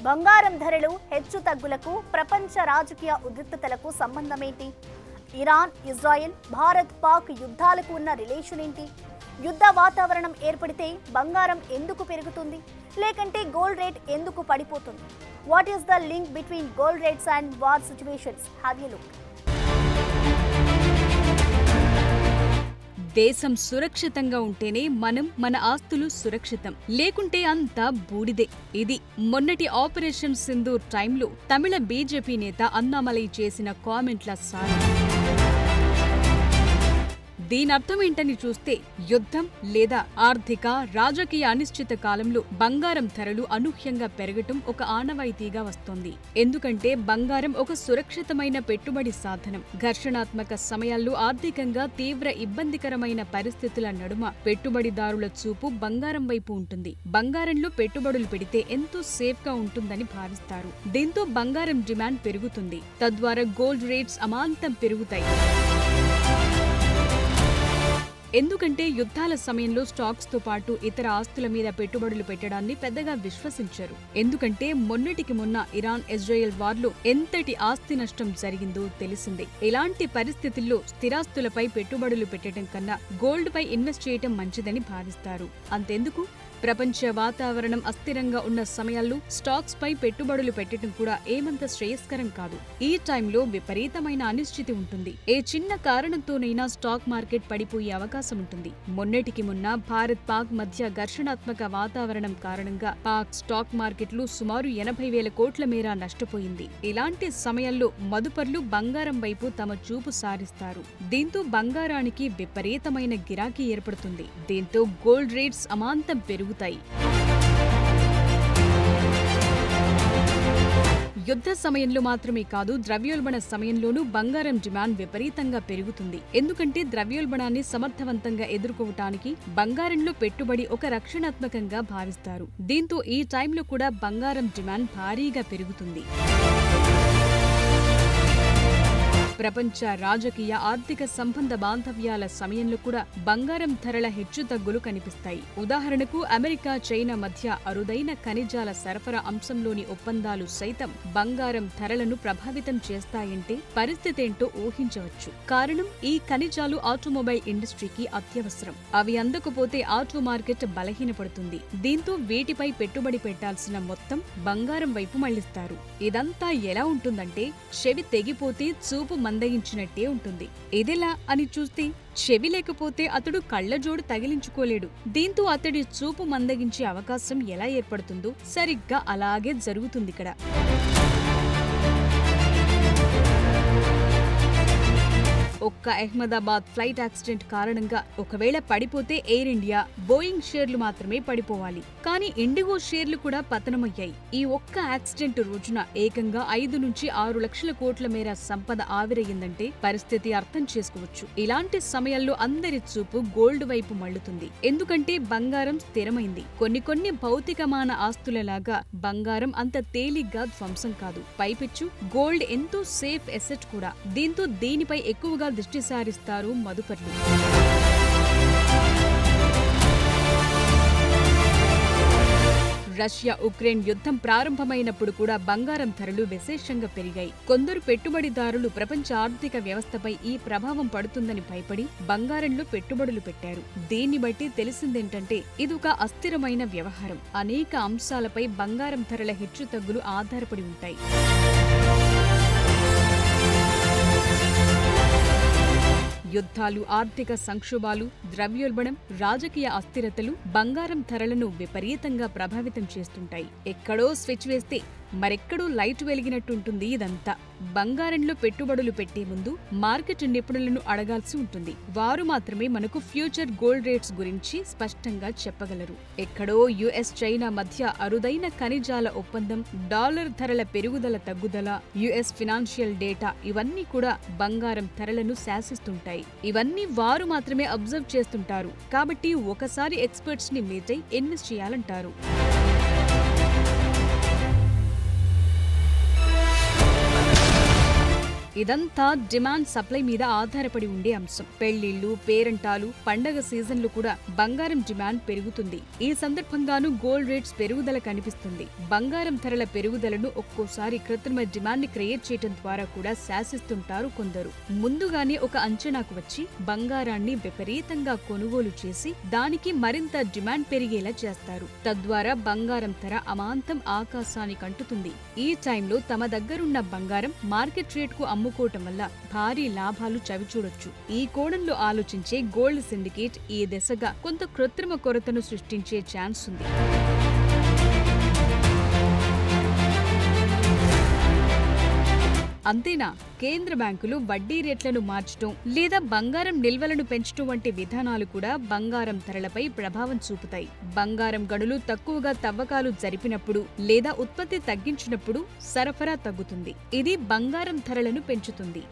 బంగారం ధరలు హెచ్చుతగ్గులకు ప్రపంచ రాజకీయ ఉద్రిక్తతలకు సంబంధమేంటి? ఇరాన్, ఇజ్రాయెల్, భారత్, పాక్ యుద్ధాలకు ఉన్న రిలేషన్ ఏంటి? యుద్ధ వాతావరణం ఏర్పడితే బంగారం ఎందుకు పెరుగుతుంది? లేకంటే గోల్డ్ రేట్ ఎందుకు పడిపోతుంది? What is the link between gold rates and war situations? Have a look. దేశం సురక్షితంగా ఉంటేనే మన ఆస్తులు సురక్షితం, లేకుంటే అంతా బూడిదే. ఇది మొన్నటి ఆపరేషన్ సింధూర్ టైంలో తమిళ బీజేపీ నేత అన్నామలై చేసిన కామెంట్ల సారం. దీనర్థం ఏంటని చూస్తే, యుద్ధం లేదా ఆర్థిక రాజకీయ అనిశ్చిత కాలంలో బంగారం ధరలు అనూహ్యంగా పెరగటం ఒక ఆనవాయితీగా వస్తోంది. ఎందుకంటే బంగారం ఒక సురక్షితమైన పెట్టుబడి సాధనం. ఘర్షణాత్మక సమయాల్లో ఆర్థికంగా తీవ్ర ఇబ్బందికరమైన పరిస్థితుల నడుమ పెట్టుబడిదారుల చూపు బంగారం వైపు ఉంటుంది. బంగారంలో పెట్టుబడులు పెడితే ఎంతో సేఫ్ గా ఉంటుందని భావిస్తారు. దీంతో బంగారం డిమాండ్ పెరుగుతుంది. తద్వారా గోల్డ్ రేట్స్ అమాంతం పెరుగుతాయి. ఎందుకంటే యుద్ధాల సమయంలో స్టాక్స్ తో పాటు ఇతర ఆస్తుల మీద పెట్టుబడులు పెట్టడాన్ని పెద్దగా విశ్వసించరు. ఎందుకంటే మొన్నటికి మొన్న ఇరాన్, ఇజ్రాయెల్ వార్లో ఎంతటి ఆస్తి నష్టం జరిగిందో తెలిసిందే. ఇలాంటి పరిస్థితుల్లో స్థిరాస్తులపై పెట్టుబడులు పెట్టడం కన్నా గోల్డ్ పై ఇన్వెస్ట్ చేయటం మంచిదని భావిస్తారు. అంతెందుకు, ప్రపంచ వాతావరణం అస్థిరంగా ఉన్న సమయాల్లో స్టాక్స్ పై పెట్టుబడులు పెట్టడం కూడా ఏమంత శ్రేయస్కరం కాదు. ఈ టైంలో విపరీతమైన అనిశ్చితి ఉంటుంది. ఏ చిన్న కారణంతోనైనా స్టాక్ మార్కెట్ పడిపోయే అవకాశం ఉంటుంది. మొన్నటికి మొన్న భారత్, పాక్ మధ్య ఘర్షణాత్మక వాతావరణం కారణంగా పాక్ స్టాక్ మార్కెట్లు సుమారు 80,000 కోట్ల మేర నష్టపోయింది. ఇలాంటి సమయాల్లో మదుపర్లు బంగారం వైపు తమ చూపు సారిస్తారు. దీంతో బంగారానికి విపరీతమైన గిరాకీ ఏర్పడుతుంది. దీంతో గోల్డ్ రేట్స్ అమాంతం పెరుగుతాయి. యుద్ధ సమయంలో మాత్రమే కాదు, ద్రవ్యోల్బణ సమయంలోనూ బంగారం డిమాండ్ విపరీతంగా పెరుగుతుంది. ఎందుకంటే ద్రవ్యోల్బణాన్ని సమర్థవంతంగా ఎదుర్కోవటానికి బంగారంలో పెట్టుబడి ఒక రక్షణాత్మకంగా భావిస్తారు. దీంతో ఈ టైంలో కూడా బంగారం డిమాండ్ భారీగా పెరుగుతుంది. ప్రపంచ రాజకీయ ఆర్థిక సంబంధ బాంధవ్యాల సమయంలో కూడా బంగారం ధరల హెచ్చుతగ్గులు కనిపిస్తాయి. ఉదాహరణకు, అమెరికా, చైనా మధ్య అరుదైన ఖనిజాల సరఫరా అంశంలోని ఒప్పందాలు సైతం బంగారం ధరలను ప్రభావితం చేస్తాయంటే పరిస్థితేంటో ఊహించవచ్చు. కారణం, ఈ ఖనిజాలు ఆటోమొబైల్ ఇండస్ట్రీకి అత్యవసరం. అవి అందకపోతే ఆటో మార్కెట్ బలహీనపడుతుంది. దీంతో వీటిపై పెట్టుబడి పెట్టాల్సిన మొత్తం బంగారం వైపు మళ్లిస్తారు. ఇదంతా ఎలా ఉంటుందంటే, చెవి తెగిపోతే చూపు మందగించినట్టే ఉంటుంది. ఇదెలా అని చూస్తే, చెవి లేకపోతే అతడు కళ్లజోడు తగిలించుకోలేడు. దీంతో అతడి చూపు మందగించే అవకాశం ఎలా ఏర్పడుతుందో సరిగ్గా అలాగే జరుగుతుందిక్కడ. ఒక్క అహ్మదాబాద్ ఫ్లైట్ యాక్సిడెంట్ కారణంగా ఒకవేళ పడిపోతే ఎయిర్ ఇండియా, బోయింగ్ షేర్లు మాత్రమే పడిపోవాలి. కానీ ఇండిగో షేర్లు కూడా పతనమయ్యాయి. ఈ ఒక్క యాక్సిడెంట్ రోజున ఏకంగా 5 నుంచి 6 లక్షల కోట్ల మేర సంపద ఆవిరయ్యిందంటే పరిస్థితి అర్థం చేసుకోవచ్చు. ఇలాంటి సమయాల్లో అందరి చూపు గోల్డ్ వైపు మళ్లుతుంది. ఎందుకంటే బంగారం స్థిరమైంది. కొన్ని భౌతికమాన ఆస్తులలాగా బంగారం అంత తేలిగ్గా ధ్వంసం కాదు. పైపెచ్చు గోల్డ్ ఎంతో సేఫ్ ఎసెట్ కూడా. దీంతో దీనిపై ఎక్కువగా దృష్టి సారిస్తారు మదుపర్లు. రష్యా, ఉక్రెయిన్ యుద్ధం ప్రారంభమైనప్పుడు కూడా బంగారం ధరలు విశేషంగా పెరిగాయి. కొందరు పెట్టుబడిదారులు ప్రపంచ ఆర్థిక వ్యవస్థపై ఈ ప్రభావం పడుతుందని భయపడి బంగారంలో పెట్టుబడులు పెట్టారు. దీన్ని బట్టి తెలిసిందేంటంటే, ఇదొక అస్థిరమైన వ్యవహారం. అనేక అంశాలపై బంగారం ధరల హెచ్చుతగ్గులు ఆధారపడి ఉంటాయి. యుద్ధాలు, ఆర్థిక సంక్షోభాలు, ద్రవ్యోల్బణం, రాజకీయ అస్థిరతలు బంగారం ధరలను విపరీతంగా ప్రభావితం చేస్తుంటాయి. ఎక్కడో స్విచ్ వేస్తే మరెక్కడో లైట్ వెలిగినట్టుంటుంది ఇదంతా. బంగారంలో పెట్టుబడులు పెట్టే ముందు మార్కెట్ నిపుణులను అడగాల్సి ఉంటుంది. వారు మాత్రమే మనకు ఫ్యూచర్ గోల్డ్ రేట్స్ గురించి స్పష్టంగా చెప్పగలరు. ఎక్కడో యుఎస్, చైనా మధ్య అరుదైన ఖనిజాల ఒప్పందం, డాలర్ ధరల పెరుగుదల తగ్గుదల, యుఎస్ ఫినాన్షియల్ డేటా, ఇవన్నీ కూడా బంగారం ధరలను శాసిస్తుంటాయి. ఇవన్నీ వారు మాత్రమే అబ్జర్వ్ చేస్తుంటారు. కాబట్టి ఒకసారి ఎక్స్పర్ట్స్ ని మీట్ అయి ఇన్వెస్ట్ చేయాలంటారు. ఇదంతా డిమాండ్ సప్లై మీద ఆధారపడి ఉండే అంశం. పెళ్లిళ్లు, పేరంటాలు, పండగ సీజన్లు కూడా బంగారం డిమాండ్ పెరుగుతుంది. ఈ సందర్భంగానూ గోల్డ్ రేట్స్ పెరుగుదల కనిపిస్తుంది. బంగారం ధరల పెరుగుదలను ఒక్కోసారి కృత్రిమ డిమాండ్ ని క్రియేట్ చేయడం ద్వారా కూడా శాసిస్తుంటారు కొందరు. ముందుగానే ఒక అంచనాకు వచ్చి బంగారాన్ని విపరీతంగా కొనుగోలు చేసి దానికి మరింత డిమాండ్ పెరిగేలా చేస్తారు. తద్వారా బంగారం ధర అమాంతం ఆకాశానికి అంటుతుంది. ఈ టైంలో తమ దగ్గరున్న బంగారం మార్కెట్ రేట్ కు అమ్ముకోవటం వల్ల భారీ లాభాలు చవిచూడొచ్చు. ఈ కోణంలో ఆలోచించే గోల్డ్ సిండికేట్ ఈ దిశగా కొంత కృత్రిమ కొరతను సృష్టించే ఛాన్స్ ఉంది. అంతేనా, కేంద్ర బ్యాంకులు వడ్డీ రేట్లను మార్చడం లేదా బంగారం నిల్వలను పెంచడం వంటి విధానాలు కూడా బంగారం ధరలపై ప్రభావం చూపుతాయి. బంగారం గనులు తక్కువగా తవ్వకాలు జరిపినప్పుడు లేదా ఉత్పత్తి తగ్గించినప్పుడు సరఫరా తగ్గుతుంది. ఇది బంగారం ధరలను పెంచుతుంది.